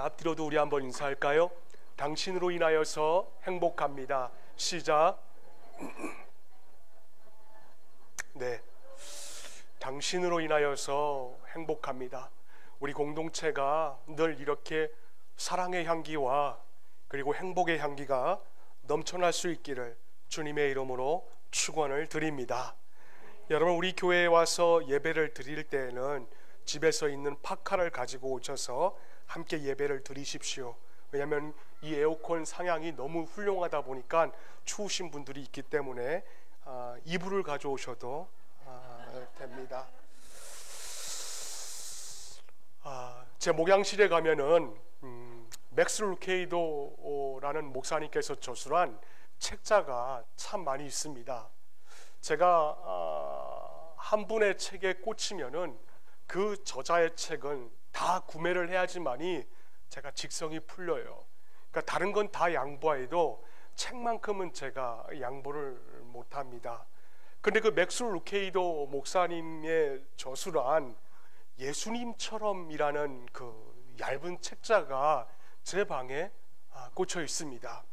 앞뒤로도 우리 한번 인사할까요? 당신으로 인하여서 행복합니다. 시작. 네, 당신으로 인하여서 행복합니다. 우리 공동체가 늘 이렇게 사랑의 향기와 그리고 행복의 향기가 넘쳐날 수 있기를 주님의 이름으로 축원을 드립니다. 여러분, 우리 교회에 와서 예배를 드릴 때에는 집에서 있는 파카를 가지고 오셔서 함께 예배를 드리십시오. 왜냐하면 이 에어컨 상향이 너무 훌륭하다 보니까 추우신 분들이 있기 때문에 이불을 가져오셔도 됩니다. 제 목양실에 가면은 맥스 루케이도라는 목사님께서 저술한 책자가 참 많이 있습니다. 제가 한 분의 책에 꽂히면은 그 저자의 책은 다 구매를 해야지만이 제가 직성이 풀려요. 그러니까 다른 건 다 양보해도 책만큼은 제가 양보를 못합니다. 근데 그 맥스 루케이도 목사님의 저술한 예수님처럼이라는 그 얇은 책자가 제 방에 꽂혀 있습니다.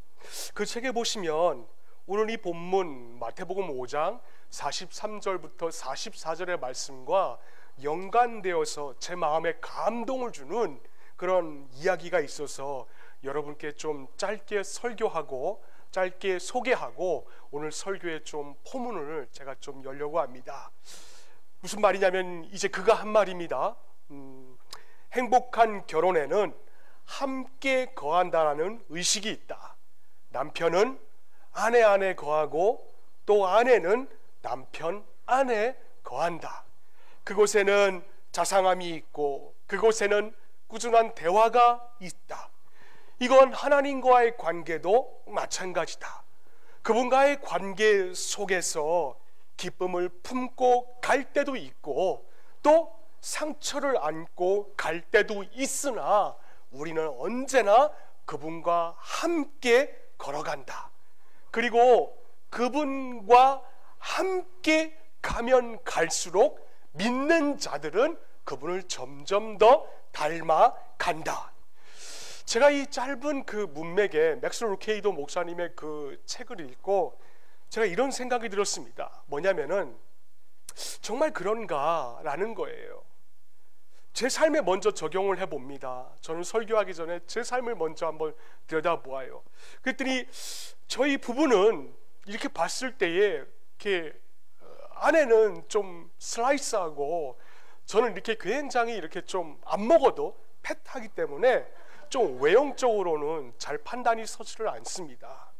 그 책에 보시면 오늘 이 본문 마태복음 5장 43절부터 44절의 말씀과 연관되어서 제 마음에 감동을 주는 그런 이야기가 있어서 여러분께 좀 짧게 설교하고 짧게 소개하고 오늘 설교의 좀 포문을 제가 좀 열려고 합니다. 무슨 말이냐면 이제 그가 한 말입니다. 행복한 결혼에는 함께 거한다라는 의식이 있다. 남편은 아내 안에 거하고 또 아내는 남편 안에 거한다. 그곳에는 자상함이 있고 그곳에는 꾸준한 대화가 있다. 이건 하나님과의 관계도 마찬가지다. 그분과의 관계 속에서 기쁨을 품고 갈 때도 있고 또 상처를 안고 갈 때도 있으나 우리는 언제나 그분과 함께 걸어간다. 그리고 그분과 함께 가면 갈수록 믿는 자들은 그분을 점점 더 닮아간다. 제가 이 짧은 그 문맥에 맥스 루케이도 목사님의 그 책을 읽고 제가 이런 생각이 들었습니다. 뭐냐면은 정말 그런가 라는 거예요. 제 삶에 먼저 적용을 해봅니다. 저는 설교하기 전에 제 삶을 먼저 한번 들여다보아요. 그랬더니 저희 부부는 이렇게 봤을 때에 이렇게 아내는 좀 슬라이스하고 저는 이렇게 굉장히 이렇게 좀 안 먹어도 팻하기 때문에 좀 외형적으로는 잘 판단이 서지를 않습니다.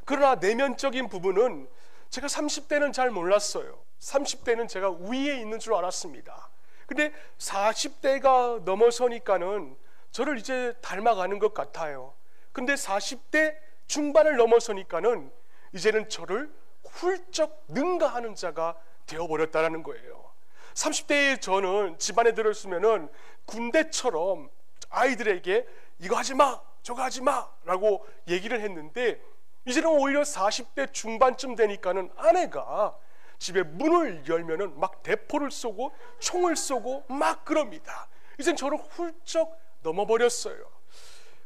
그러나 내면적인 부분은 제가 30대는 잘 몰랐어요. 30대는 제가 위에 있는 줄 알았습니다. 근데 40대가 넘어서니까는 저를 이제 닮아가는 것 같아요. 근데 40대 중반을 넘어서니까는 이제는 저를 훌쩍 능가하는 자가 되어버렸다는 거예요. 30대의 저는 집안에 들었으면은 군대처럼 아이들에게 이거 하지 마, 저거 하지 마 라고 얘기를 했는데 이제는 오히려 40대 중반쯤 되니까는 아내가 집에 문을 열면은 막 대포를 쏘고 총을 쏘고 막 그럽니다. 이젠 저를 훌쩍 넘어버렸어요.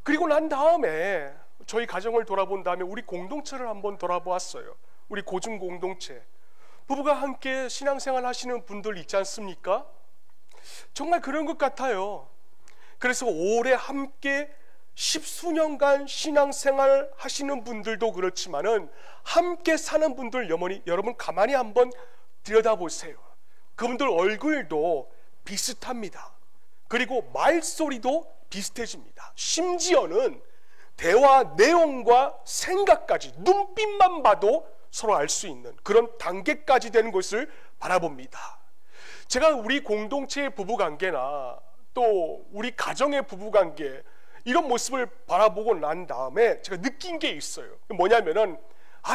그리고 난 다음에 저희 가정을 돌아본 다음에 우리 공동체를 한번 돌아보았어요. 우리 고중 공동체, 부부가 함께 신앙생활 하시는 분들 있지 않습니까? 정말 그런 것 같아요. 그래서 오래 함께 십수년간 신앙생활 하시는 분들도 그렇지만은 함께 사는 분들 여러분 가만히 한번 들여다보세요. 그분들 얼굴도 비슷합니다. 그리고 말소리도 비슷해집니다. 심지어는 대화 내용과 생각까지 눈빛만 봐도 서로 알 수 있는 그런 단계까지 되는 것을 바라봅니다. 제가 우리 공동체의 부부관계나 또 우리 가정의 부부관계 이런 모습을 바라보고 난 다음에 제가 느낀 게 있어요. 뭐냐면은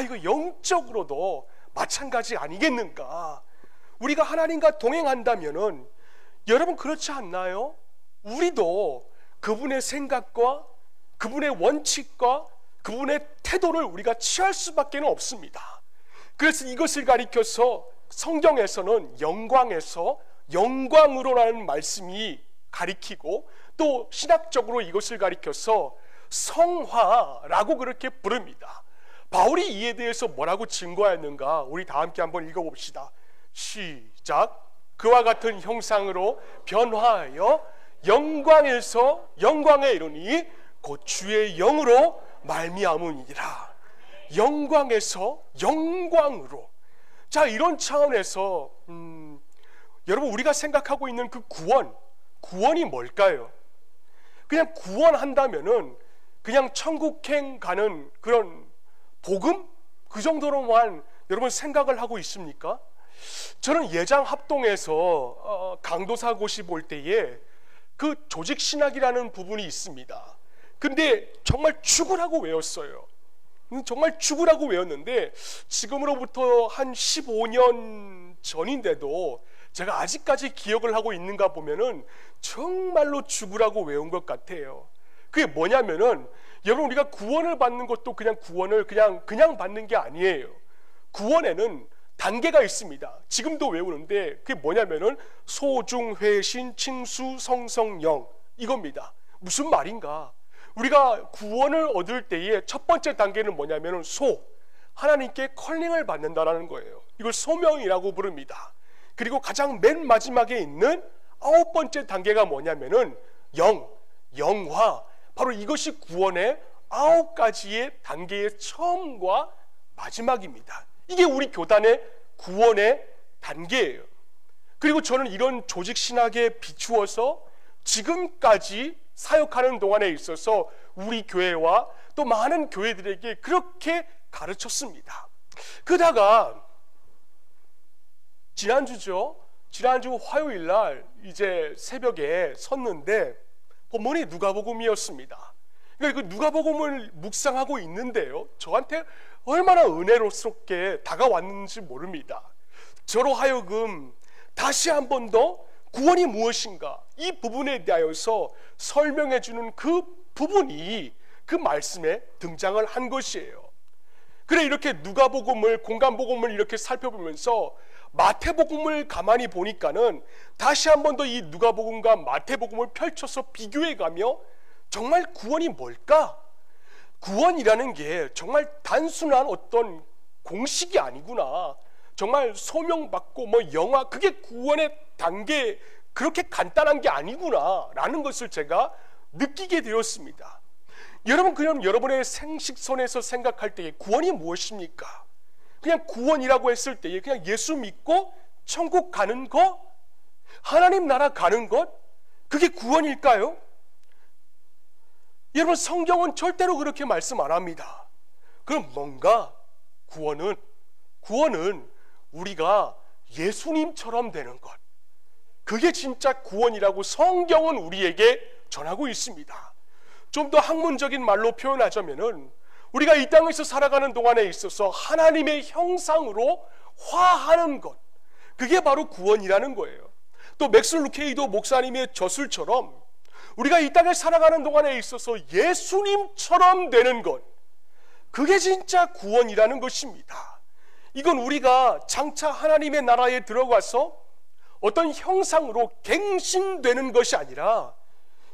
이거 영적으로도 마찬가지 아니겠는가. 우리가 하나님과 동행한다면은 여러분 그렇지 않나요? 우리도 그분의 생각과 그분의 원칙과 그분의 태도를 우리가 취할 수밖에 없습니다. 그래서 이것을 가리켜서 성경에서는 영광에서 영광으로라는 말씀이 가리키고 또 신학적으로 이것을 가리켜서 성화라고 그렇게 부릅니다. 바울이 이에 대해서 뭐라고 증거하였는가? 우리 다 함께 한번 읽어봅시다. 시작. 그와 같은 형상으로 변화하여 영광에서 영광에 이르니 곧 주의 영으로 말미암으니라. 영광에서 영광으로. 자, 이런 차원에서 여러분, 우리가 생각하고 있는 그 구원이 뭘까요? 그냥 구원한다면은 그냥 천국행 가는 그런 복음? 그 정도로만 여러분 생각을 하고 있습니까? 저는 예장 합동에서 강도사 고시 볼 때에 그 조직신학이라는 부분이 있습니다. 근데 정말 죽으라고 외웠어요. 정말 죽으라고 외웠는데 지금으로부터 한 15년 전인데도 제가 아직까지 기억을 하고 있는가 보면은 정말로 죽으라고 외운 것 같아요. 그게 뭐냐면은 여러분, 우리가 구원을 받는 것도 그냥 구원을 그냥 받는 게 아니에요. 구원에는 단계가 있습니다. 지금도 외우는데 그게 뭐냐면은 소중 회신 칭수 성성영 이겁니다. 무슨 말인가? 우리가 구원을 얻을 때의 첫 번째 단계는 뭐냐면은 하나님께 컬링을 받는다라는 거예요. 이걸 소명이라고 부릅니다. 그리고 가장 맨 마지막에 있는 9번째 단계가 뭐냐면은 영화. 바로 이것이 구원의 9가지의 단계의 처음과 마지막입니다. 이게 우리 교단의 구원의 단계예요. 그리고 저는 이런 조직신학에 비추어서 지금까지 사역하는 동안에 있어서 우리 교회와 또 많은 교회들에게 그렇게 가르쳤습니다. 그러다가 지난주 화요일 날 이제 새벽에 섰는데 본문이 누가복음이었습니다. 그러니까 그 누가복음을 묵상하고 있는데요, 저한테 얼마나 은혜롭게 다가왔는지 모릅니다. 저로 하여금 다시 한 번 더 구원이 무엇인가 이 부분에 대하여서 설명해 주는 그 부분이 그 말씀에 등장을 한 것이에요. 그래, 이렇게 누가복음을, 공간복음을 이렇게 살펴보면서 마태복음을 가만히 보니까는 다시 한 번 더 이 누가복음과 마태복음을 펼쳐서 비교해 가며 정말 구원이 뭘까? 구원이라는 게 정말 단순한 어떤 공식이 아니구나. 정말 소명받고 영화, 그게 구원의 단계, 그렇게 간단한 게 아니구나 라는 것을 제가 느끼게 되었습니다. 여러분, 그럼 여러분의 생식선에서 생각할 때에 구원이 무엇입니까? 그냥 구원이라고 했을 때에 그냥 예수 믿고 천국 가는 것, 하나님 나라 가는 것, 그게 구원일까요? 여러분, 성경은 절대로 그렇게 말씀 안 합니다. 그럼 뭔가 구원은 우리가 예수님처럼 되는 것, 그게 진짜 구원이라고 성경은 우리에게 전하고 있습니다. 좀 더 학문적인 말로 표현하자면은 우리가 이 땅에서 살아가는 동안에 있어서 하나님의 형상으로 화하는 것, 그게 바로 구원이라는 거예요. 또 맥스 루케이도 목사님의 저술처럼 우리가 이 땅에 살아가는 동안에 있어서 예수님처럼 되는 것, 그게 진짜 구원이라는 것입니다. 이건 우리가 장차 하나님의 나라에 들어가서 어떤 형상으로 갱신되는 것이 아니라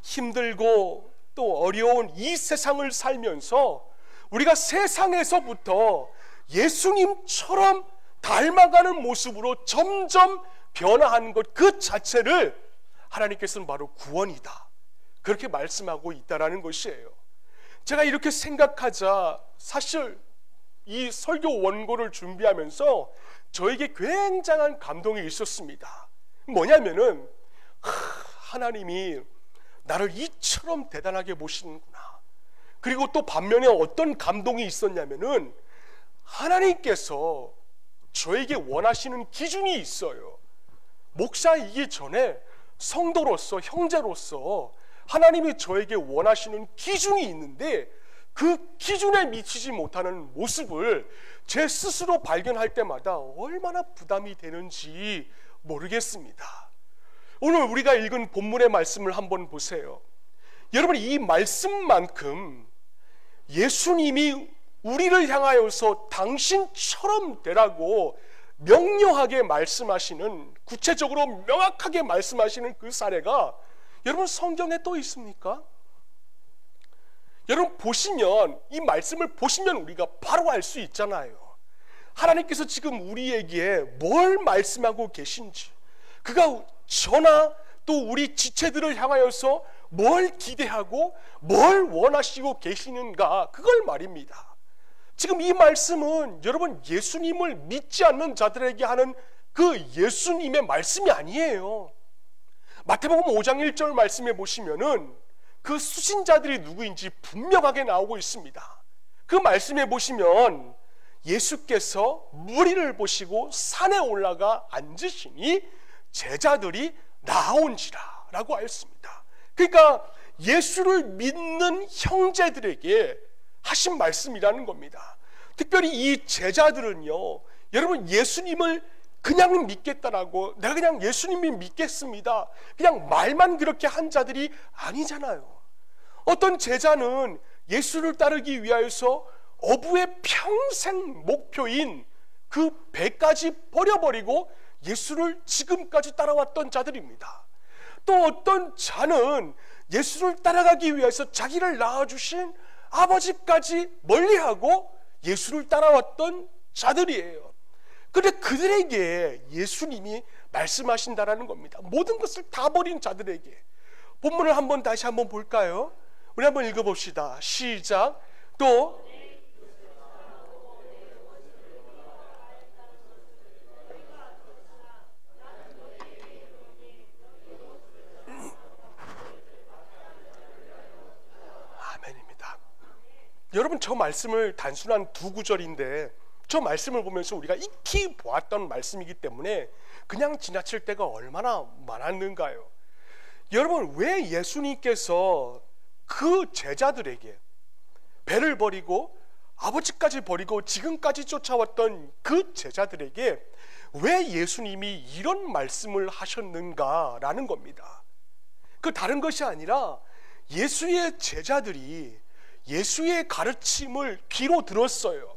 힘들고 또 어려운 이 세상을 살면서 우리가 세상에서부터 예수님처럼 닮아가는 모습으로 점점 변화하는 것, 그 자체를 하나님께서는 바로 구원이다, 그렇게 말씀하고 있다라는 것이에요. 제가 이렇게 생각하자 사실 이 설교 원고를 준비하면서 저에게 굉장한 감동이 있었습니다. 뭐냐면은 하나님이 나를 이처럼 대단하게 보시는구나. 그리고 또 반면에 어떤 감동이 있었냐면은 하나님께서 저에게 원하시는 기준이 있어요. 목사이기 전에 성도로서, 형제로서 하나님이 저에게 원하시는 기준이 있는데 그 기준에 미치지 못하는 모습을 제 스스로 발견할 때마다 얼마나 부담이 되는지 모르겠습니다. 오늘 우리가 읽은 본문의 말씀을 한번 보세요. 여러분, 이 말씀만큼 예수님이 우리를 향하여서 당신처럼 되라고 명료하게 말씀하시는, 구체적으로 명확하게 말씀하시는 그 사례가 여러분 성경에 또 있습니까? 여러분 보시면 이 말씀을 보시면 우리가 바로 알 수 있잖아요. 하나님께서 지금 우리에게 뭘 말씀하고 계신지, 그가 저나 또 우리 지체들을 향하여서 뭘 기대하고 뭘 원하시고 계시는가, 그걸 말입니다. 지금 이 말씀은 여러분 예수님을 믿지 않는 자들에게 하는 그 예수님의 말씀이 아니에요. 마태복음 5장 1절 말씀에 보시면은 그 수신자들이 누구인지 분명하게 나오고 있습니다. 그 말씀에 보시면 예수께서 무리를 보시고 산에 올라가 앉으시니 제자들이 나온지라 라고 하였습니다. 그러니까 예수를 믿는 형제들에게 하신 말씀이라는 겁니다. 특별히 이 제자들은요, 여러분 예수님을 그냥 믿겠다라고, 내가 그냥 예수님이 믿겠습니다, 그냥 말만 그렇게 한 자들이 아니잖아요. 어떤 제자는 예수를 따르기 위하여서 어부의 평생 목표인 그 배까지 버려버리고 예수를 지금까지 따라왔던 자들입니다. 또 어떤 자는 예수를 따라가기 위해서 자기를 낳아주신 아버지까지 멀리하고 예수를 따라왔던 자들이에요. 그런데 그들에게 예수님이 말씀하신다라는 겁니다. 모든 것을 다 버린 자들에게. 본문을 한번 다시 한번 볼까요? 우리 한번 읽어봅시다. 시작. 또 아멘입니다. 여러분 저 말씀을 단순한 두 구절인데 저 말씀을 보면서 우리가 익히 보았던 말씀이기 때문에 그냥 지나칠 때가 얼마나 많았는가요? 여러분 왜 예수님께서 그 제자들에게 배를 버리고 아버지까지 버리고 지금까지 쫓아왔던 그 제자들에게 왜 예수님이 이런 말씀을 하셨는가라는 겁니다. 그 다른 것이 아니라 예수의 제자들이 예수의 가르침을 귀로 들었어요.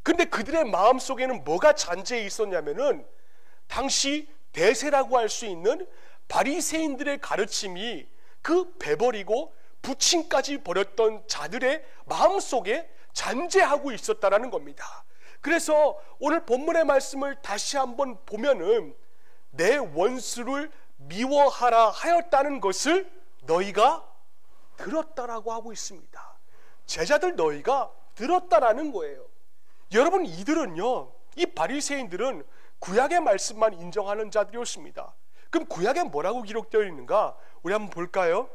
근데 그들의 마음속에는 뭐가 잔재해 있었냐면은 당시 대세라고 할 수 있는 바리새인들의 가르침이 그 배버리고 부친까지 버렸던 자들의 마음속에 잔재하고 있었다라는 겁니다. 그래서 오늘 본문의 말씀을 다시 한번 보면은 내 원수를 미워하라 하였다는 것을 너희가 들었다라고 하고 있습니다. 제자들 너희가 들었다라는 거예요. 여러분 이들은요, 이 바리새인들은 구약의 말씀만 인정하는 자들이었습니다. 그럼 구약에 뭐라고 기록되어 있는가? 우리 한번 볼까요?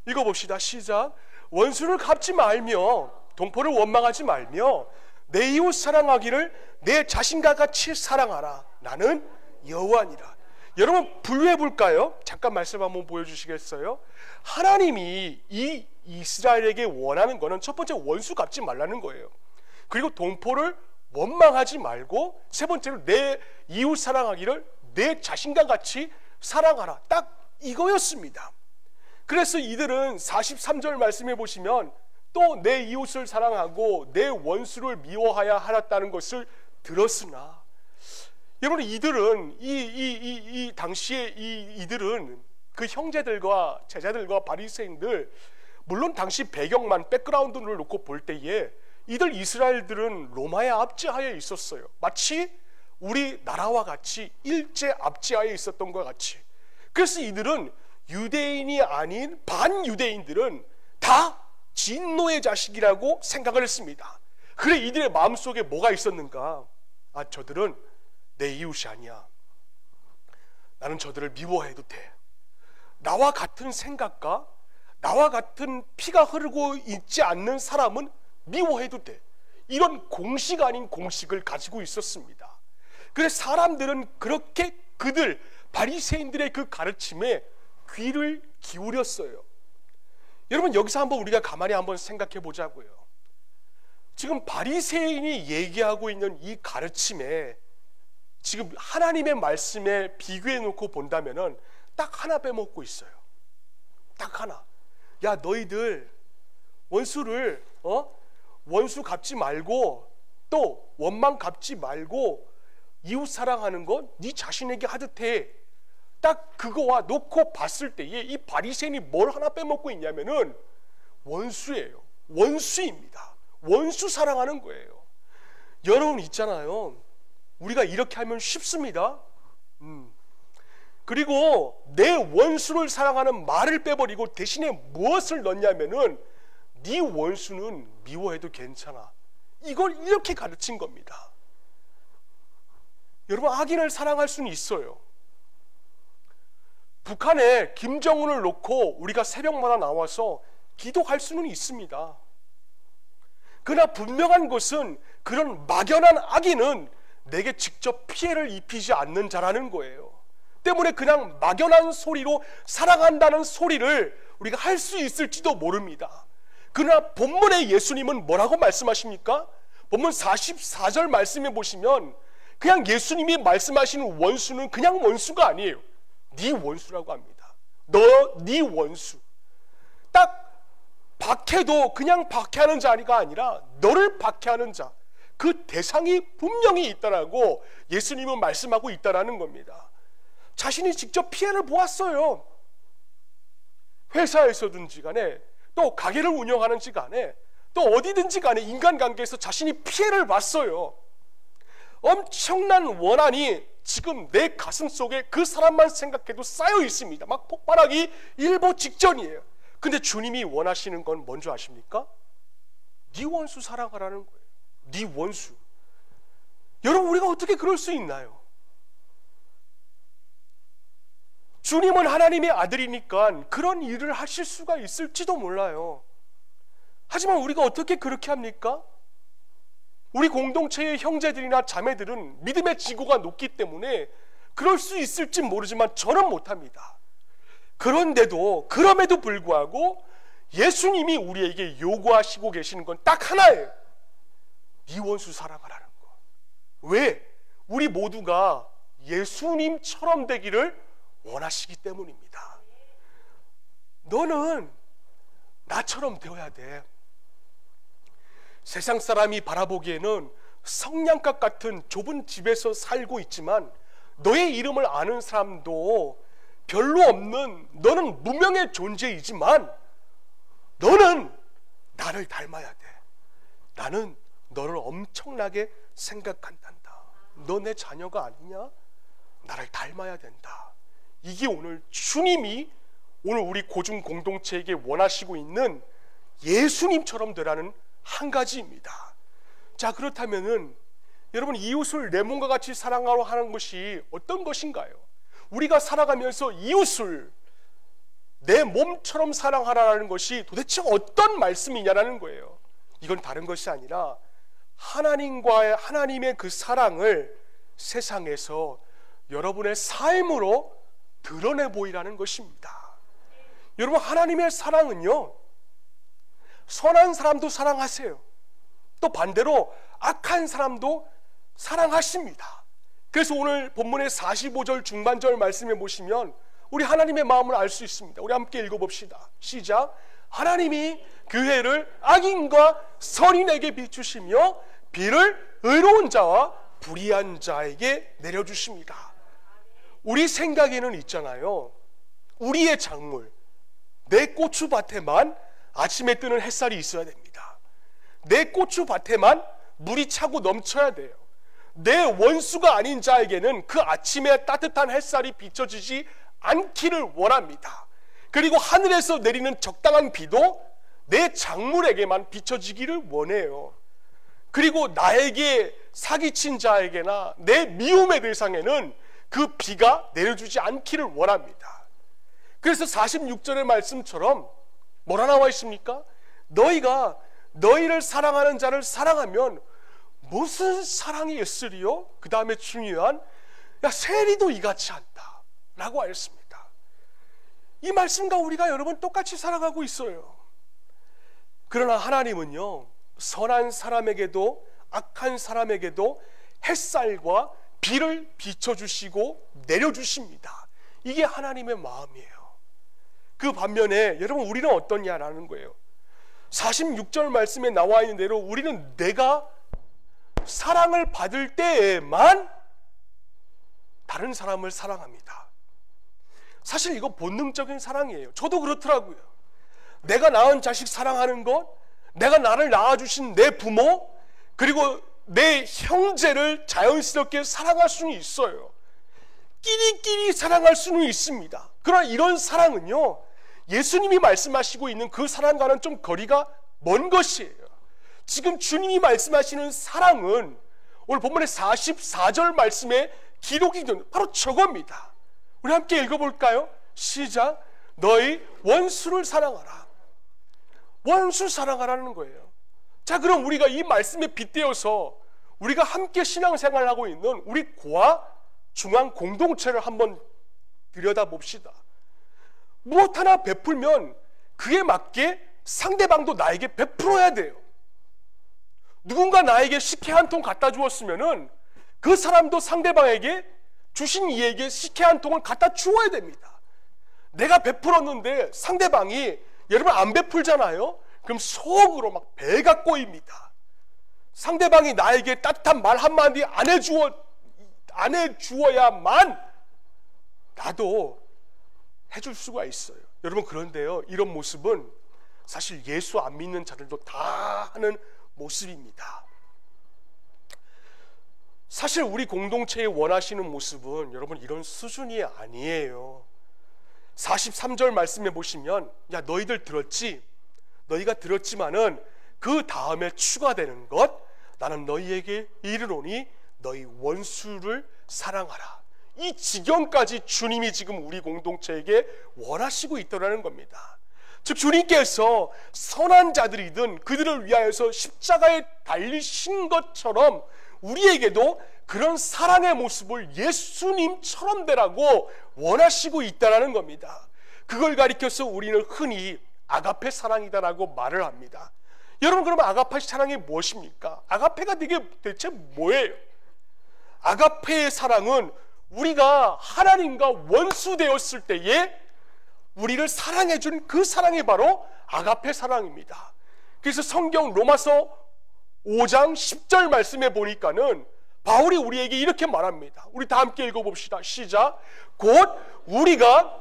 읽어봅시다. 시작. 원수를 갚지 말며 동포를 원망하지 말며 내 이웃 사랑하기를 내 자신과 같이 사랑하라. 나는 여호와니라. 여러분 분류해 볼까요? 잠깐 말씀 한번 보여주시겠어요? 하나님이 이 이스라엘에게 원하는 거는 첫 번째 원수 갚지 말라는 거예요. 그리고 동포를 원망하지 말고 세 번째로 내 이웃 사랑하기를 내 자신과 같이 사랑하라. 딱 이거였습니다. 그래서 이들은 43절 말씀해 보시면 또 내 이웃을 사랑하고 내 원수를 미워하야 하였다는 것을 들었으나, 여러분 이들은 이 당시에 이들은 그 형제들과 제자들과 바리새인들, 물론 당시 배경만 백그라운드를 놓고 볼 때에 이들 이스라엘들은 로마의 압제하에 있었어요. 마치 우리 나라와 같이 일제 압제하에 있었던 것 같이. 그래서 이들은 유대인이 아닌 반유대인들은 다 진노의 자식이라고 생각을 했습니다. 그래 이들의 마음속에 뭐가 있었는가? 아, 저들은 내 이웃이 아니야. 나는 저들을 미워해도 돼. 나와 같은 생각과 나와 같은 피가 흐르고 있지 않는 사람은 미워해도 돼. 이런 공식 아닌 공식을 가지고 있었습니다. 그래서 사람들은 그렇게 그들 바리새인들의 그 가르침에 귀를 기울였어요. 여러분 여기서 한번 우리가 가만히 한번 생각해 보자고요. 지금 바리새인이 얘기하고 있는 이 가르침에 지금 하나님의 말씀에 비교해 놓고 본다면은 딱 하나 빼먹고 있어요. 딱 하나. 야 너희들 원수를 원수 갚지 말고 또 원망 갚지 말고 이웃 사랑하는 건 네 자신에게 하듯 해. 딱 그거와 놓고 봤을 때에 이 바리새인이 뭘 하나 빼먹고 있냐면은 원수예요. 원수입니다. 원수 사랑하는 거예요. 여러분 있잖아요. 우리가 이렇게 하면 쉽습니다. 그리고 내 원수를 사랑하는 말을 빼버리고 대신에 무엇을 넣냐면은 네 원수는 미워해도 괜찮아. 이걸 이렇게 가르친 겁니다. 여러분 악인을 사랑할 수는 있어요. 북한에 김정은을 놓고 우리가 새벽마다 나와서 기도할 수는 있습니다. 그러나 분명한 것은 그런 막연한 악인은 내게 직접 피해를 입히지 않는 자라는 거예요. 때문에 그냥 막연한 소리로 사랑한다는 소리를 우리가 할 수 있을지도 모릅니다. 그러나 본문의 예수님은 뭐라고 말씀하십니까? 본문 44절 말씀해 보시면 그냥 예수님이 말씀하시는 원수는 그냥 원수가 아니에요. 네 원수라고 합니다. 네 원수. 딱 박해도 그냥 박해하는 자가 아니라 너를 박해하는 자, 그 대상이 분명히 있다라고 예수님은 말씀하고 있다라는 겁니다. 자신이 직접 피해를 보았어요. 회사에서든지 간에 또 가게를 운영하는지 간에 또 어디든지 간에 인간관계에서 자신이 피해를 봤어요. 엄청난 원한이 지금 내 가슴 속에 그 사람만 생각해도 쌓여 있습니다. 막 폭발하기 일보 직전이에요. 근데 주님이 원하시는 건 뭔지 아십니까? 네 원수 사랑하라는 거예요. 네 원수. 여러분 우리가 어떻게 그럴 수 있나요? 주님은 하나님의 아들이니까 그런 일을 하실 수가 있을지도 몰라요. 하지만 우리가 어떻게 그렇게 합니까? 우리 공동체의 형제들이나 자매들은 믿음의 지고가 높기 때문에 그럴 수 있을지 모르지만 저는 못합니다. 그럼에도 불구하고 예수님이 우리에게 요구하시고 계시는 건 딱 하나예요. 네 원수 사랑하라는 거. 왜? 우리 모두가 예수님처럼 되기를 원하시기 때문입니다. 너는 나처럼 되어야 돼. 세상 사람이 바라보기에는 성냥갑 같은 좁은 집에서 살고 있지만 너의 이름을 아는 사람도 별로 없는 너는 무명의 존재이지만 너는 나를 닮아야 돼. 나는 너를 엄청나게 생각한단다. 너 내 자녀가 아니냐? 나를 닮아야 된다. 이게 오늘 주님이 오늘 우리 고중 공동체에게 원하시고 있는 예수님처럼 되라는 한 가지입니다. 자, 그렇다면은 여러분 이웃을 내 몸과 같이 사랑하러 하는 것이 어떤 것인가요? 우리가 살아가면서 이웃을 내 몸처럼 사랑하라는 것이 도대체 어떤 말씀이냐라는 거예요. 이건 다른 것이 아니라 하나님의 그 사랑을 세상에서 여러분의 삶으로 드러내 보이라는 것입니다. 여러분 하나님의 사랑은요, 선한 사람도 사랑하세요. 또 반대로 악한 사람도 사랑하십니다. 그래서 오늘 본문의 45절 중반절 말씀에 보시면 우리 하나님의 마음을 알 수 있습니다. 우리 함께 읽어봅시다. 시작. 하나님이 그 해를 악인과 선인에게 비추시며 비를 의로운 자와 불의한 자에게 내려주십니다. 우리 생각에는 있잖아요. 우리의 작물, 내 고추밭에만 아침에 뜨는 햇살이 있어야 됩니다. 내 고추밭에만 물이 차고 넘쳐야 돼요. 내 원수가 아닌 자에게는 그 아침에 따뜻한 햇살이 비춰지지 않기를 원합니다. 그리고 하늘에서 내리는 적당한 비도 내 작물에게만 비춰지기를 원해요. 그리고 나에게 사기친 자에게나 내 미움의 대상에는 그 비가 내려주지 않기를 원합니다. 그래서 46절의 말씀처럼 뭐라 나와 있습니까? 너희가 너희를 사랑하는 자를 사랑하면 무슨 사랑이 있으리요? 그 다음에 중요한 세리도 이같이 한다 라고 하였습니다. 이 말씀과 우리가 여러분 똑같이 살아가고 있어요. 그러나 하나님은요, 선한 사람에게도 악한 사람에게도 햇살과 비를 비춰주시고 내려주십니다. 이게 하나님의 마음이에요. 그 반면에 여러분 우리는 어떠냐라는 거예요. 46절 말씀에 나와 있는 대로 우리는 내가 사랑을 받을 때에만 다른 사람을 사랑합니다. 사실 이거 본능적인 사랑이에요. 저도 그렇더라고요. 내가 낳은 자식 사랑하는 것, 내가 나를 낳아주신 내 부모, 그리고 내 형제를 자연스럽게 사랑할 수는 있어요. 끼리끼리 사랑할 수는 있습니다. 그러나 이런 사랑은요, 예수님이 말씀하시고 있는 그 사랑과는 좀 거리가 먼 것이에요. 지금 주님이 말씀하시는 사랑은 오늘 본문의 44절 말씀에 기록이 된 바로 저겁니다. 우리 함께 읽어볼까요? 시작. 너희 원수를 사랑하라. 원수 사랑하라는 거예요. 자, 그럼 우리가 이 말씀에 빗대어서 우리가 함께 신앙생활을 하고 있는 우리 고아 중앙 공동체를 한번 들여다봅시다. 무엇 하나 베풀면 그에 맞게 상대방도 나에게 베풀어야 돼요. 누군가 나에게 식혜 한 통 갖다 주었으면은 그 사람도 상대방에게 주신 이에게 식혜 한 통을 갖다 주어야 됩니다. 내가 베풀었는데 상대방이 여러분 안 베풀잖아요. 그럼 속으로 막 배가 꼬입니다. 상대방이 나에게 따뜻한 말 한마디 안 해주어야만 나도 해줄 수가 있어요. 여러분, 그런데요, 이런 모습은 사실 예수 안 믿는 자들도 다 하는 모습입니다. 사실 우리 공동체에 원하시는 모습은 여러분 이런 수준이 아니에요. 43절 말씀해 보시면, 야, 너희들 들었지? 너희가 들었지만은 그 다음에 추가되는 것, 나는 너희에게 이르노니 너희 원수를 사랑하라. 이 지경까지 주님이 지금 우리 공동체에게 원하시고 있다는 겁니다. 즉, 주님께서 선한 자들이든 그들을 위하여서 십자가에 달리신 것처럼 우리에게도 그런 사랑의 모습을 예수님처럼 되라고 원하시고 있다는 겁니다. 그걸 가리켜서 우리는 흔히 아가페 사랑이다라고 말을 합니다. 여러분, 그러면 아가페 사랑이 무엇입니까? 아가페가 대체 뭐예요? 아가페의 사랑은 우리가 하나님과 원수 되었을 때에 우리를 사랑해준 그 사랑이 바로 아가페 사랑입니다. 그래서 성경 로마서 5장 10절 말씀에 보니까는 바울이 우리에게 이렇게 말합니다. 우리 다 함께 읽어봅시다. 시작. 곧 우리가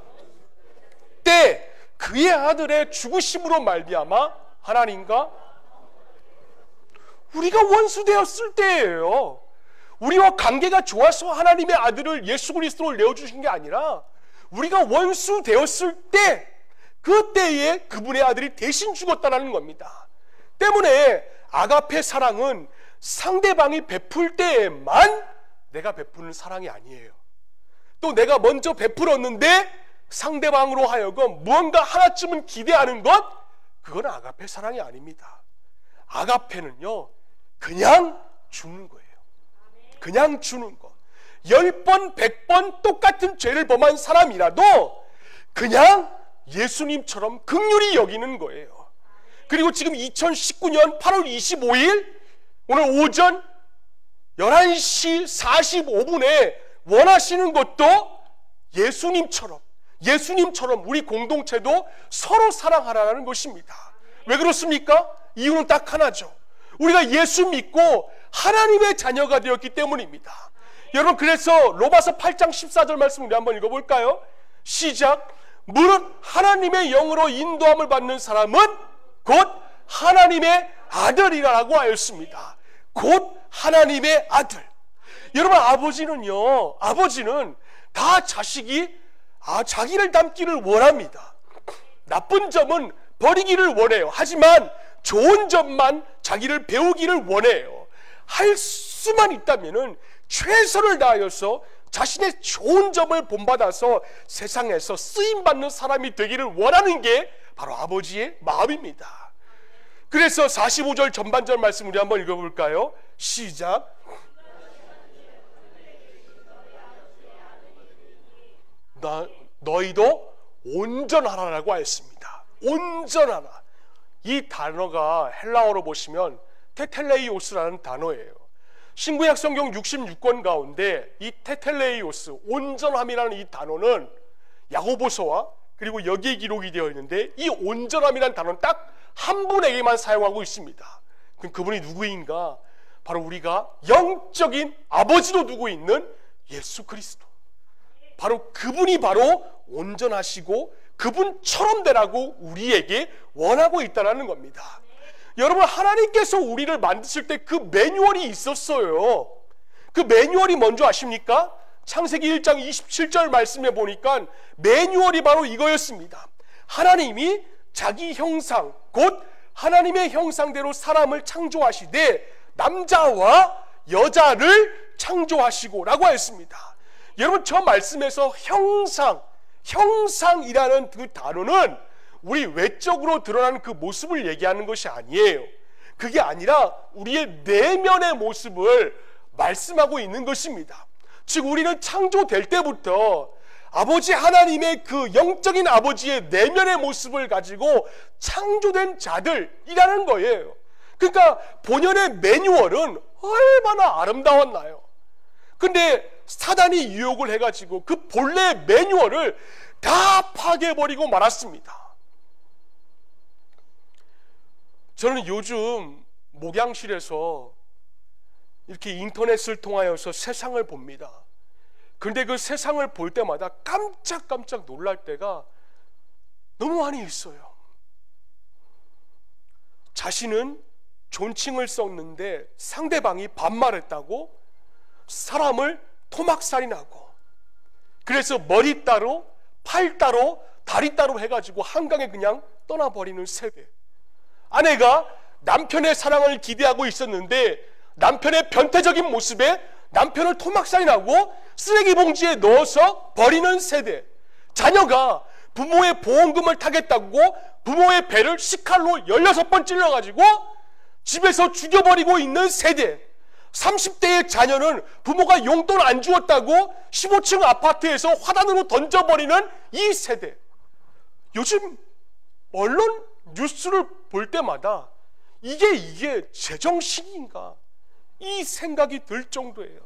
때 그의 아들의 죽으심으로 말미암아 하나님과 우리가 원수 되었을 때예요. 우리와 관계가 좋아서 하나님의 아들을 예수 그리스도를 내어주신 게 아니라 우리가 원수 되었을 때 그때에 그분의 아들이 대신 죽었다는 겁니다. 때문에 아가페 사랑은 상대방이 베풀 때에만 내가 베푸는 사랑이 아니에요. 또 내가 먼저 베풀었는데 상대방으로 하여금 무언가 하나쯤은 기대하는 것, 그건 아가페 사랑이 아닙니다. 아가페는요, 그냥 주는 거예요. 그냥 주는 것. 10번, 100번 똑같은 죄를 범한 사람이라도 그냥 예수님처럼 긍휼히 여기는 거예요. 그리고 지금 2019년 8월 25일 오늘 오전 11시 45분에 원하시는 것도 예수님처럼 우리 공동체도 서로 사랑하라는 것입니다. 왜 그렇습니까? 이유는 딱 하나죠. 우리가 예수 믿고 하나님의 자녀가 되었기 때문입니다. 여러분, 그래서 로마서 8장 14절 말씀 우리 한번 읽어볼까요? 시작. 무릇 하나님의 영으로 인도함을 받는 사람은 곧 하나님의 아들이라고 하였습니다. 곧 하나님의 아들. 여러분, 아버지는 다 자식이 자기를 닮기를 원합니다. 나쁜 점은 버리기를 원해요. 하지만 좋은 점만 자기를 배우기를 원해요. 할 수만 있다면은 최선을 다하여서 자신의 좋은 점을 본받아서 세상에서 쓰임받는 사람이 되기를 원하는 게 바로 아버지의 마음입니다. 그래서 45절 전반절 말씀 우리 한번 읽어볼까요? 시작. 너희도 온전하라라고 하였습니다. 온전하라. 이 단어가 헬라어로 보시면 테텔레이오스라는 단어예요. 신구약 성경 66권 가운데 이 테텔레이오스, 온전함이라는 이 단어는 야고보서와 그리고 여기에 기록이 되어 있는데, 이 온전함이라는 단어는 딱 한 분에게만 사용하고 있습니다. 그럼 그분이 누구인가? 바로 우리가 영적인 아버지로 두고 있는 예수 그리스도, 바로 그분이 바로 온전하시고 그분처럼 되라고 우리에게 원하고 있다는 겁니다. 여러분, 하나님께서 우리를 만드실 때 그 매뉴얼이 있었어요. 그 매뉴얼이 뭔지 아십니까? 창세기 1장 27절 말씀에 보니까 매뉴얼이 바로 이거였습니다. 하나님이 자기 형상, 곧 하나님의 형상대로 사람을 창조하시되 남자와 여자를 창조하시고 라고 했습니다. 여러분, 저 말씀에서 형상이라는 그 단어는 우리 외적으로 드러나는 그 모습을 얘기하는 것이 아니에요. 그게 아니라 우리의 내면의 모습을 말씀하고 있는 것입니다. 즉 우리는 창조될 때부터 아버지 하나님의 그 영적인 아버지의 내면의 모습을 가지고 창조된 자들이라는 거예요. 그러니까 본연의 매뉴얼은 얼마나 아름다웠나요? 근데 사단이 유혹을 해가지고 그 본래 매뉴얼을 다 파괴해버리고 말았습니다. 저는 요즘 목양실에서 이렇게 인터넷을 통하여서 세상을 봅니다. 그런데 그 세상을 볼 때마다 깜짝깜짝 놀랄 때가 너무 많이 있어요. 자신은 존칭을 썼는데 상대방이 반말했다고 사람을 토막살인하고, 그래서 머리 따로 팔 따로 다리 따로 해가지고 한강에 그냥 떠나버리는 세대. 아내가 남편의 사랑을 기대하고 있었는데 남편의 변태적인 모습에 남편을 토막살인하고 쓰레기 봉지에 넣어서 버리는 세대. 자녀가 부모의 보험금을 타겠다고 부모의 배를 식칼로 16번 찔러가지고 집에서 죽여버리고 있는 세대. 30대의 자녀는 부모가 용돈 안 주었다고 15층 아파트에서 화단으로 던져버리는 이 세대. 요즘 언론 뉴스를 볼 때마다 이게 제정신인가 이 생각이 들 정도예요.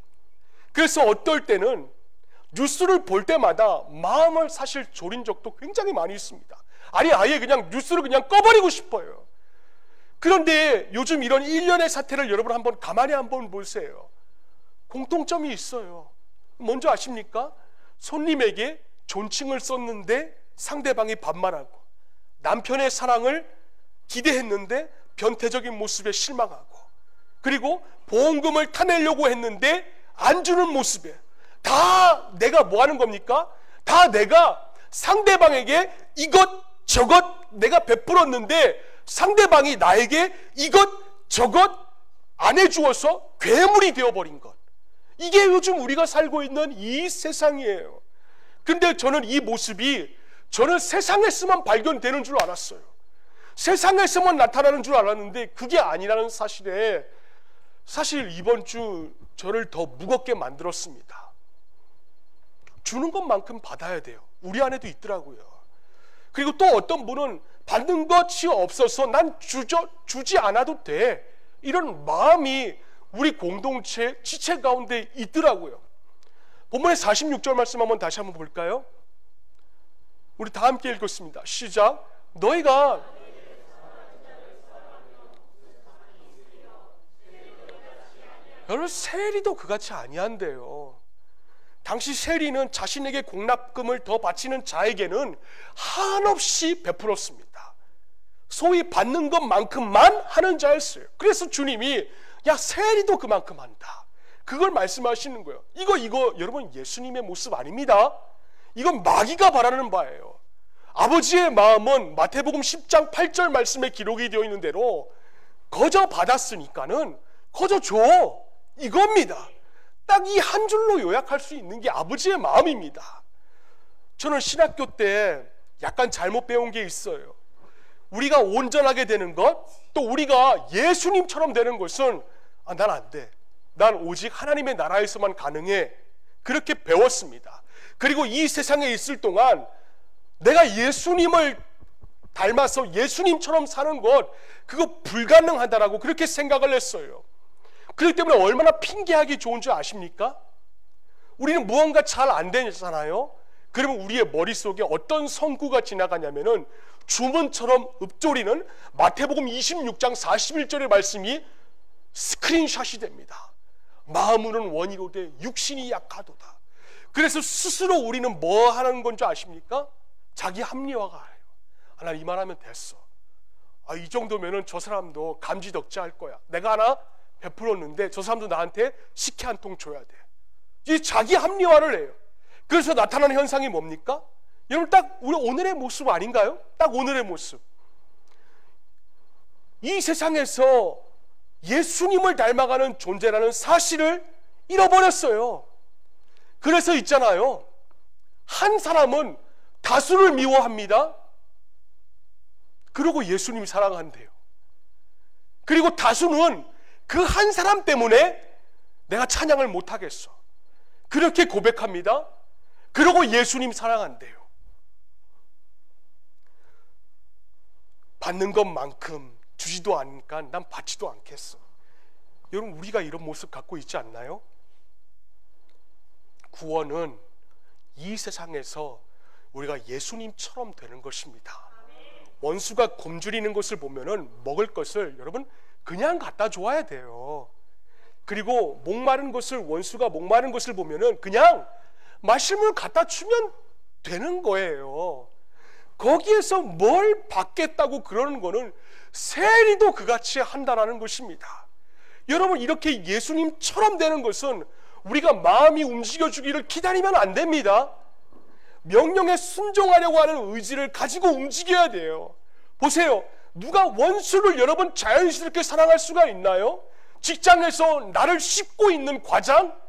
그래서 어떨 때는 뉴스를 볼 때마다 마음을 사실 졸인 적도 굉장히 많이 있습니다. 아니 아예 그냥 뉴스를 그냥 꺼버리고 싶어요. 그런데 요즘 이런 일련의 사태를 여러분 한번 가만히 한번 보세요. 공통점이 있어요. 뭔지 아십니까? 손님에게 존칭을 썼는데 상대방이 반말하고, 남편의 사랑을 기대했는데 변태적인 모습에 실망하고, 그리고 보험금을 타내려고 했는데 안 주는 모습에, 다 내가 뭐 하는 겁니까? 다 내가 상대방에게 이것 저것 내가 베풀었는데 상대방이 나에게 이것 저것 안 해주어서 괴물이 되어버린 것. 이게 요즘 우리가 살고 있는 이 세상이에요. 근데 저는 이 모습이 저는 세상에서만 발견되는 줄 알았어요. 세상에서만 나타나는 줄 알았는데 그게 아니라는 사실에 사실 이번 주 저를 더 무겁게 만들었습니다. 주는 것만큼 받아야 돼요. 우리 안에도 있더라고요. 그리고 또 어떤 분은 받는 것이 없어서 난 주지 않아도 돼, 이런 마음이 우리 공동체 지체 가운데 있더라고요. 본문의 46절 말씀 한번 다시 한번 볼까요? 우리 다 함께 읽겠습니다. 시작. 너희가 여러분, 세리도 그같이 아니한데요. 당시 세리는 자신에게 공납금을 더 바치는 자에게는 한없이 베풀었습니다. 소위 받는 것만큼만 하는 자였어요. 그래서 주님이 야, 세리도 그만큼 한다, 그걸 말씀하시는 거예요. 이거 여러분 예수님의 모습 아닙니다. 이건 마귀가 바라는 바예요. 아버지의 마음은 마태복음 10장 8절 말씀에 기록이 되어 있는 대로 거저 받았으니까는 거저 줘, 이겁니다. 딱 이 한 줄로 요약할 수 있는 게 아버지의 마음입니다. 저는 신학교 때 약간 잘못 배운 게 있어요. 우리가 온전하게 되는 것, 또 우리가 예수님처럼 되는 것은 난 안 돼, 난 오직 하나님의 나라에서만 가능해, 그렇게 배웠습니다. 그리고 이 세상에 있을 동안 내가 예수님을 닮아서 예수님처럼 사는 것, 그거 불가능하다라고 그렇게 생각을 했어요. 그렇기 때문에 얼마나 핑계하기 좋은 줄 아십니까? 우리는 무언가 잘 안 되잖아요. 그러면 우리의 머릿속에 어떤 성구가 지나가냐면은 주문처럼 읊조리는 마태복음 26장 41절의 말씀이 스크린샷이 됩니다. 마음으로는 원이로되 육신이 약하도다. 그래서 스스로 우리는 뭐 하는 건 줄 아십니까? 자기 합리화가 해요. 나 이만하면 됐어. 이 정도면은 저 사람도 감지덕지할 거야. 내가 하나 베풀었는데 저 사람도 나한테 식혜 한 통 줘야 돼. 이 자기 합리화를 해요. 그래서 나타나는 현상이 뭡니까? 여러분, 딱 우리 오늘의 모습 아닌가요? 딱 오늘의 모습. 이 세상에서 예수님을 닮아가는 존재라는 사실을 잃어버렸어요. 그래서 있잖아요, 한 사람은 다수를 미워합니다. 그리고 예수님이 사랑한대요. 그리고 다수는 그 한 사람 때문에 내가 찬양을 못하겠어, 그렇게 고백합니다. 그리고 예수님 사랑한대요. 받는 것만큼 주지도 않으니까 난 받지도 않겠어. 여러분, 우리가 이런 모습 갖고 있지 않나요? 구원은 이 세상에서 우리가 예수님처럼 되는 것입니다. 원수가 굶주리는 것을 보면은 먹을 것을 여러분 그냥 갖다 줘야 돼요. 그리고 목마른 것을, 원수가 목마른 것을 보면은 그냥 마실 물 갖다 주면 되는 거예요. 거기에서 뭘 받겠다고 그러는 거는 세리도 그같이 한다라는 것입니다. 여러분, 이렇게 예수님처럼 되는 것은 우리가 마음이 움직여주기를 기다리면 안 됩니다. 명령에 순종하려고 하는 의지를 가지고 움직여야 돼요. 보세요, 누가 원수를 여러분 자연스럽게 사랑할 수가 있나요? 직장에서 나를 씹고 있는 과장,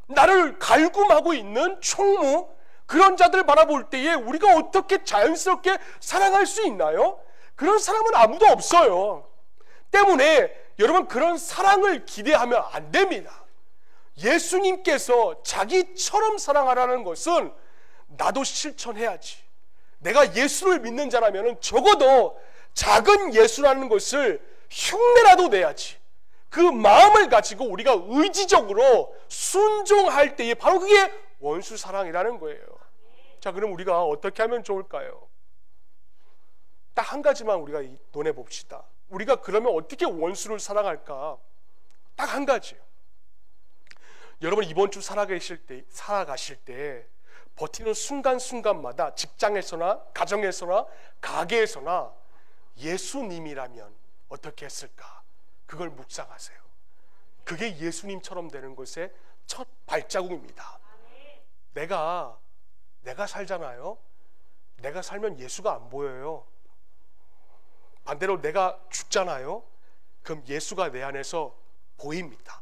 나를 갈굼하고 있는 총무, 그런 자들 바라볼 때에 우리가 어떻게 자연스럽게 사랑할 수 있나요? 그런 사람은 아무도 없어요. 때문에 여러분, 그런 사랑을 기대하면 안 됩니다. 예수님께서 자기처럼 사랑하라는 것은 나도 실천해야지. 내가 예수를 믿는 자라면 적어도 작은 예수라는 것을 흉내라도 내야지. 그 마음을 가지고 우리가 의지적으로 순종할 때에 바로 그게 원수 사랑이라는 거예요. 자, 그럼 우리가 어떻게 하면 좋을까요? 딱 한 가지만 우리가 논해 봅시다. 우리가 그러면 어떻게 원수를 사랑할까? 딱 한 가지예요. 여러분, 이번 주 살아가실 때 버티는 순간순간마다 직장에서나 가정에서나 가게에서나 예수님이라면 어떻게 했을까? 그걸 묵상하세요. 그게 예수님처럼 되는 것의 첫 발자국입니다. 내가 살잖아요. 내가 살면 예수가 안 보여요. 반대로 내가 죽잖아요. 그럼 예수가 내 안에서 보입니다.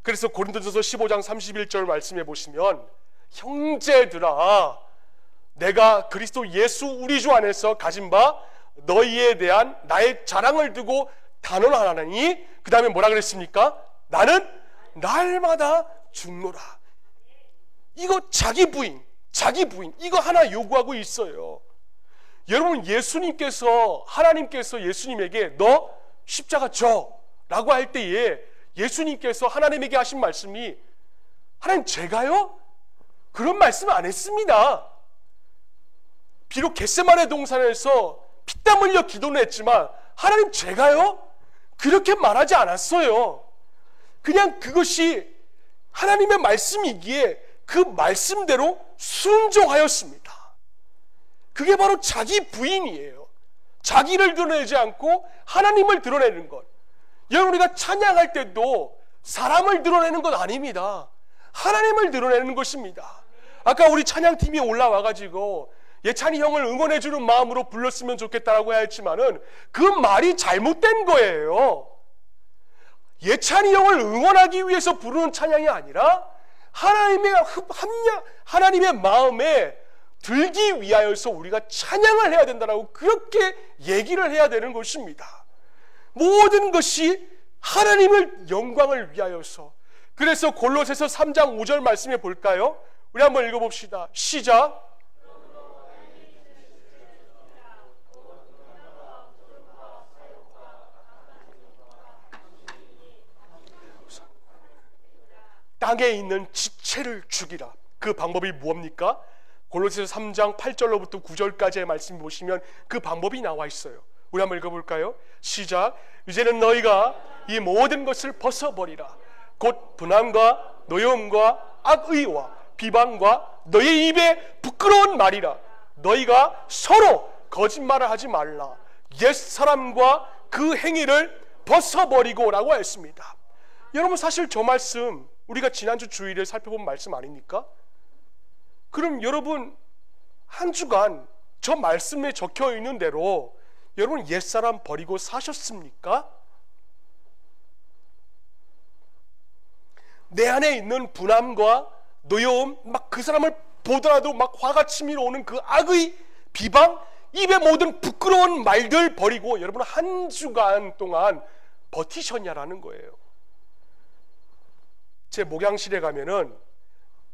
그래서 고린도전서 15장 31절 말씀해 보시면, 형제들아, 내가 그리스도 예수 우리 주 안에서 가진 바 너희에 대한 나의 자랑을 두고 단언하나니, 그 다음에 뭐라 그랬습니까? 나는 날마다 죽노라. 이거 자기 부인 이거 하나 요구하고 있어요. 여러분, 하나님께서 예수님에게 너 십자가 져 라고 할 때에 예수님께서 하나님에게 하신 말씀이, 하나님 제가요? 그런 말씀 안 했습니다. 비록 겟세마네 동산에서 피땀 흘려 기도는 했지만 하나님 제가요? 그렇게 말하지 않았어요. 그냥 그것이 하나님의 말씀이기에 그 말씀대로 순종하였습니다. 그게 바로 자기 부인이에요. 자기를 드러내지 않고 하나님을 드러내는 것. 여러분, 우리가 찬양할 때도 사람을 드러내는 것 아닙니다. 하나님을 드러내는 것입니다. 아까 우리 찬양팀이 올라와가지고 예찬이 형을 응원해주는 마음으로 불렀으면 좋겠다라고 했지만은 그 말이 잘못된 거예요. 예찬이 형을 응원하기 위해서 부르는 찬양이 아니라 하나님의 마음에 들기 위하여서 우리가 찬양을 해야 된다라고 그렇게 얘기를 해야 되는 것입니다. 모든 것이 하나님을 영광을 위하여서. 그래서 골로새서 3장 5절 말씀해 볼까요? 우리 한번 읽어봅시다. 시작. 땅에 있는 지체를 죽이라. 그 방법이 무엇입니까? 골로새서 3장 8절로부터 9절까지의 말씀 보시면 그 방법이 나와 있어요. 우리 한번 읽어볼까요? 시작. 이제는 너희가 이 모든 것을 벗어버리라. 곧 분함과 노여움과 악의와 비방과 너희 입에 부끄러운 말이라. 너희가 서로 거짓말을 하지 말라. 옛사람과 그 행위를 벗어버리고 라고 했습니다. 여러분, 사실 저 말씀 우리가 지난주 주일에 살펴본 말씀 아닙니까? 그럼 여러분 한 주간 저 말씀에 적혀 있는 대로 여러분 옛사람 버리고 사셨습니까? 내 안에 있는 분함과 노여움, 막 그 사람을 보더라도 막 화가 치밀어 오는 그 악의 비방, 입에 모든 부끄러운 말들 버리고 여러분 한 주간 동안 버티셨냐라는 거예요. 제 목양실에 가면은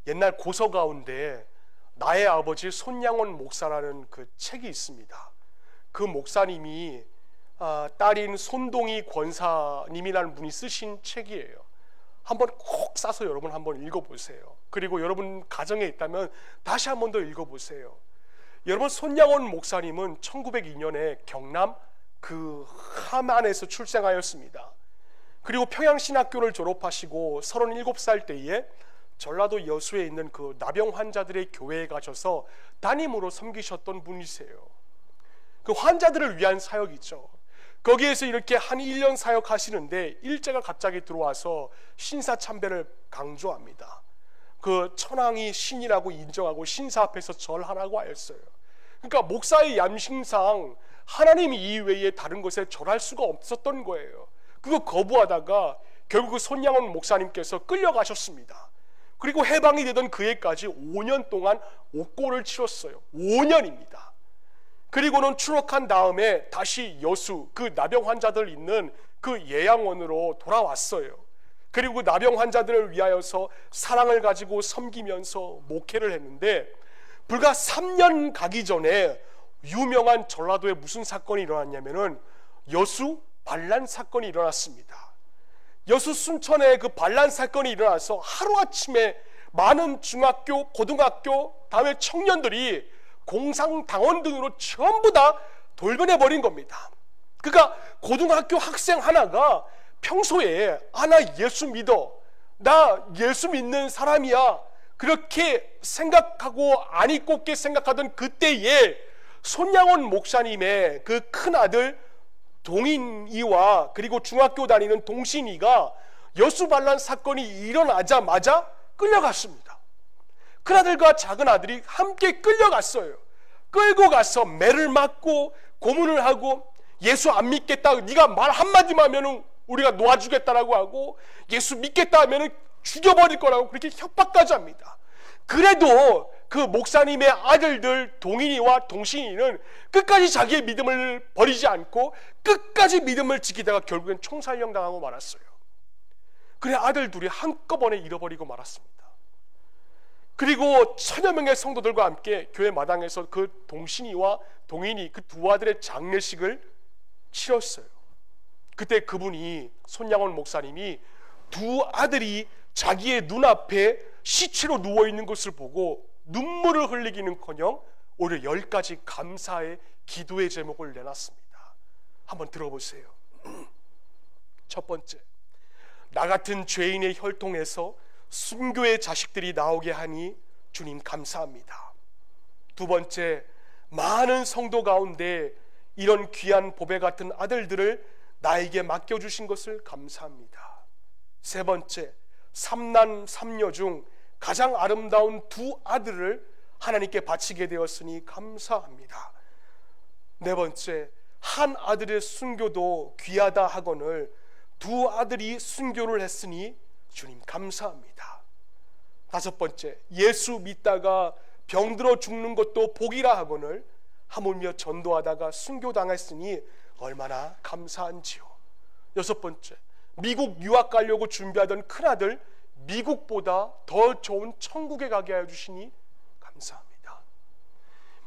옛날 고서 가운데 나의 아버지 손양원 목사라는 그 책이 있습니다. 그 목사님이 딸인 손동희 권사님이라는 분이 쓰신 책이에요. 한번 꼭 싸서 여러분 한번 읽어보세요. 그리고 여러분 가정에 있다면 다시 한번 더 읽어보세요. 여러분, 손양원 목사님은 1902년에 경남 그 함안에서 출생하였습니다. 그리고 평양신학교를 졸업하시고 37살 때에 전라도 여수에 있는 그 나병 환자들의 교회에 가셔서 담임으로 섬기셨던 분이세요. 그 환자들을 위한 사역이죠. 거기에서 이렇게 한 1년 사역하시는데 일제가 갑자기 들어와서 신사참배를 강조합니다. 그 천황이 신이라고 인정하고 신사 앞에서 절하라고 하였어요. 그러니까 목사의 얌심상 하나님 이외에 다른 것에 절할 수가 없었던 거예요. 그거 거부하다가 결국 손양원 목사님께서 끌려가셨습니다. 그리고 해방이 되던 그 해까지 5년 동안 옥고를 치렀어요. 5년입니다. 그리고는 추록한 다음에 다시 여수 그 나병 환자들 있는 그 예양원으로 돌아왔어요. 그리고 나병 환자들을 위하여서 사랑을 가지고 섬기면서 목회를 했는데 불과 3년 가기 전에 유명한 전라도에 무슨 사건이 일어났냐면은 여수 반란 사건이 일어났습니다. 여수 순천에 그 반란 사건이 일어나서 하루아침에 많은 중학교, 고등학교, 다음에 청년들이 공상당원 등으로 전부 다 돌변해버린 겁니다. 그러니까 고등학교 학생 하나가 평소에 나 예수 믿어, 나 예수 믿는 사람이야, 그렇게 생각하고 아니 꼽게 생각하던 그때에 손양원 목사님의 그 큰아들 동인이와 그리고 중학교 다니는 동신이가 여수 반란 사건이 일어나자마자 끌려갔습니다. 큰아들과 작은아들이 함께 끌려갔어요. 끌고 가서 매를 맞고 고문을 하고 예수 안 믿겠다, 네가 말 한마디만 하면 우리가 놓아주겠다라고 하고 예수 믿겠다 하면 죽여버릴 거라고 그렇게 협박까지 합니다. 그래도 그 목사님의 아들들 동인이와 동신이는 끝까지 자기의 믿음을 버리지 않고 끝까지 믿음을 지키다가 결국엔 총살령 당하고 말았어요. 그래 아들 둘이 한꺼번에 잃어버리고 말았습니다. 그리고 천여 명의 성도들과 함께 교회 마당에서 그 동신이와 동인이 그 두 아들의 장례식을 치렀어요. 그때 그분이 손양원 목사님이 두 아들이 자기의 눈앞에 시체로 누워있는 것을 보고 눈물을 흘리기는커녕 오히려 10가지 감사의 기도의 제목을 내놨습니다. 한번 들어보세요. 첫 번째, 나 같은 죄인의 혈통에서 순교의 자식들이 나오게 하니 주님 감사합니다. 두 번째, 많은 성도 가운데 이런 귀한 보배 같은 아들들을 나에게 맡겨주신 것을 감사합니다. 세 번째, 삼남 삼녀 중 가장 아름다운 두 아들을 하나님께 바치게 되었으니 감사합니다. 네 번째, 한 아들의 순교도 귀하다 하거늘 두 아들이 순교를 했으니 주님 감사합니다. 다섯 번째, 예수 믿다가 병들어 죽는 것도 복이라 하거늘 하물며 전도하다가 순교당했으니 얼마나 감사한지요. 여섯 번째, 미국 유학 가려고 준비하던 큰아들 미국보다 더 좋은 천국에 가게 하여 주시니 감사합니다.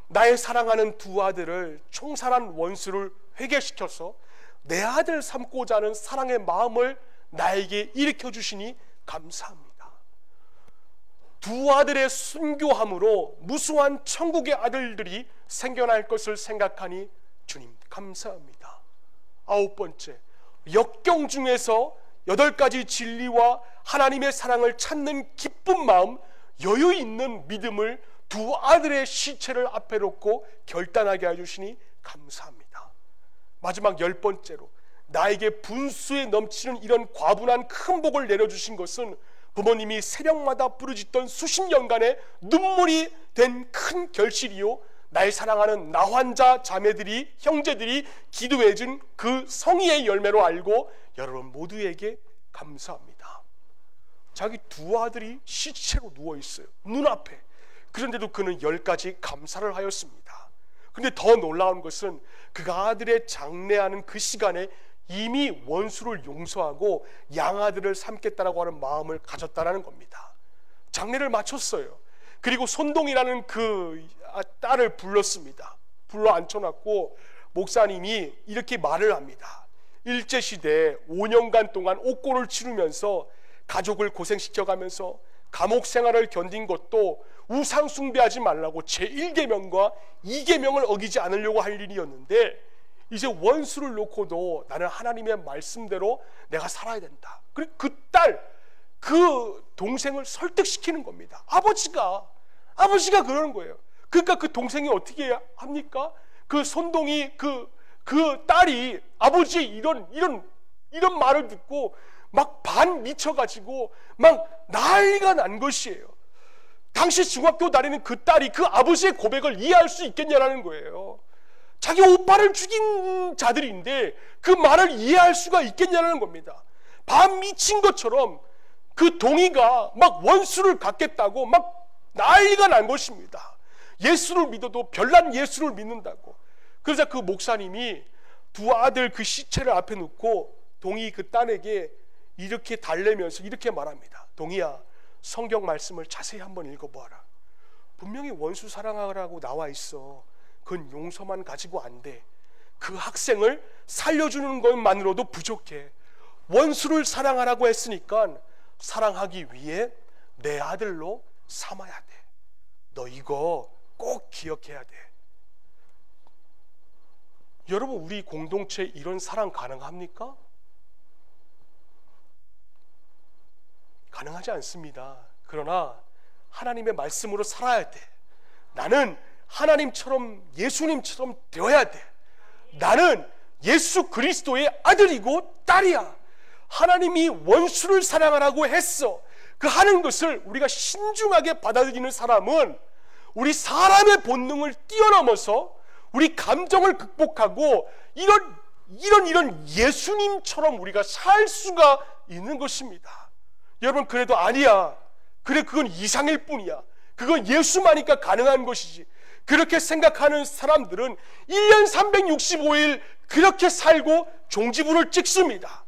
나의 사랑하는 두 아들을 총살한 원수를 회개시켜서 내 아들 삼고자 하는 사랑의 마음을 나에게 일으켜 주시니 감사합니다. 두 아들의 순교함으로 무수한 천국의 아들들이 생겨날 것을 생각하니 주님 감사합니다. 아홉 번째, 역경 중에서 8가지 진리와 하나님의 사랑을 찾는 기쁜 마음, 여유 있는 믿음을 두 아들의 시체를 앞에 놓고 결단하게 해주시니 감사합니다. 마지막 10번째로, 나에게 분수에 넘치는 이런 과분한 큰 복을 내려주신 것은 부모님이 새벽마다 부르짖던 수십 년간의 눈물이 된 큰 결실이요, 날 사랑하는 나환자 자매들이, 형제들이 기도해준 그 성의의 열매로 알고 여러분 모두에게 감사합니다. 자기 두 아들이 시체로 누워있어요, 눈앞에. 그런데도 그는 10가지 감사를 하였습니다. 그런데 더 놀라운 것은 그가 아들의 장례하는 그 시간에 이미 원수를 용서하고 양아들을 삼겠다라고 하는 마음을 가졌다는 겁니다. 장례를 마쳤어요. 그리고 손동이라는 그 딸을 불렀습니다. 불러 앉혀놨고 목사님이 이렇게 말을 합니다. 일제시대에 5년간 동안 옥고를 치르면서 가족을 고생시켜가면서 감옥 생활을 견딘 것도 우상 숭배하지 말라고 제1계명과 2계명을 어기지 않으려고 할 일이었는데, 이제 원수를 놓고도 나는 하나님의 말씀대로 내가 살아야 된다. 그리고 그 딸, 그 동생을 설득시키는 겁니다. 아버지가 그러는 거예요. 그러니까 그 동생이 어떻게 합니까? 그 손동이 그 딸이 아버지 이런 말을 듣고 막 반 미쳐가지고 막 난리가 난 것이에요. 당시 중학교 다니는 그 딸이 그 아버지의 고백을 이해할 수 있겠냐라는 거예요. 자기 오빠를 죽인 자들인데 그 말을 이해할 수가 있겠냐는 겁니다. 반 미친 것처럼 그 동이가 막 원수를 갖겠다고 막 난리가 난 것입니다. 예수를 믿어도 별난 예수를 믿는다고. 그러자 그 목사님이 두 아들 그 시체를 앞에 놓고 동이 그 딸에게 이렇게 달래면서 이렇게 말합니다. 동이야, 성경 말씀을 자세히 한번 읽어보아라. 분명히 원수 사랑하라고 나와 있어. 그건 용서만 가지고 안 돼. 그 학생을 살려주는 것만으로도 부족해. 원수를 사랑하라고 했으니까 사랑하기 위해 내 아들로 삼아야 돼. 너 이거 꼭 기억해야 돼. 여러분, 우리 공동체에 이런 사랑 가능합니까? 가능하지 않습니다. 그러나 하나님의 말씀으로 살아야 돼. 나는 하나님처럼, 예수님처럼 되어야 돼. 나는 예수 그리스도의 아들이고 딸이야. 하나님이 원수를 사랑하라고 했어. 그 하는 것을 우리가 신중하게 받아들이는 사람은 우리 사람의 본능을 뛰어넘어서 우리 감정을 극복하고 이런 예수님처럼 우리가 살 수가 있는 것입니다. 여러분, 그래도 아니야. 그래, 그건 이상일 뿐이야. 그건 예수만이니까 가능한 것이지. 그렇게 생각하는 사람들은 1년 365일 그렇게 살고 종지부를 찍습니다.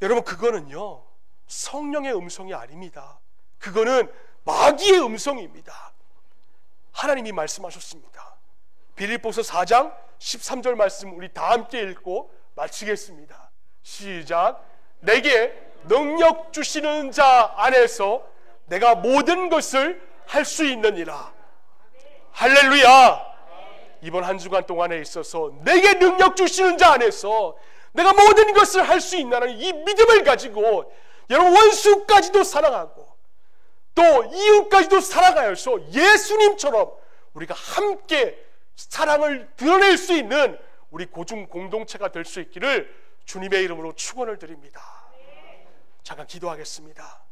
여러분, 그거는요 성령의 음성이 아닙니다. 그거는 마귀의 음성입니다. 하나님이 말씀하셨습니다. 빌립보서 4장 13절 말씀 우리 다 함께 읽고 마치겠습니다. 시작. 내게 능력 주시는 자 안에서 내가 모든 것을 할 수 있느니라. 할렐루야. 이번 한 주간 동안에 있어서 내게 능력 주시는 자 안에서 내가 모든 것을 할 수 있다는 이 믿음을 가지고 여러분, 원수까지도 사랑하고 또 이웃까지도 사랑하여서 예수님처럼 우리가 함께 사랑을 드러낼 수 있는 우리 고중 공동체가 될 수 있기를 주님의 이름으로 축원을 드립니다. 잠깐 기도하겠습니다.